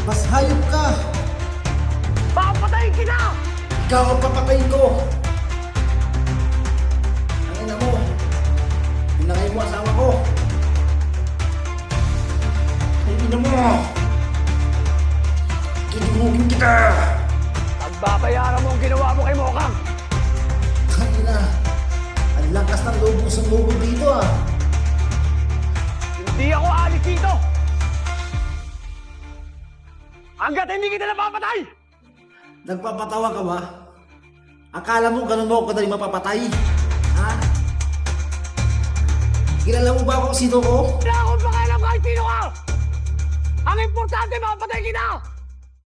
Mas hayop ka! Papatayin kita! Ikaw ang papatayin ko! Ang ina mo! Pinakay mo asawa ko! Ang ina mo! Kinimugin kita! Pagbabayaran mo ang ginawa mo kay Mokang! Ang ina! Ang lakas ng lubos ng lubog dito ah! Hindi ako alis dito! Hanggat hindi kita napapatay! Nagpapatawa ka ba? Akala mo ganun mo ako kadali mapapatay? Ha? Kilala mo ba ako kung sino ko? Wala akong pakialam kahit sino ka! Ang importante, mapatay kita!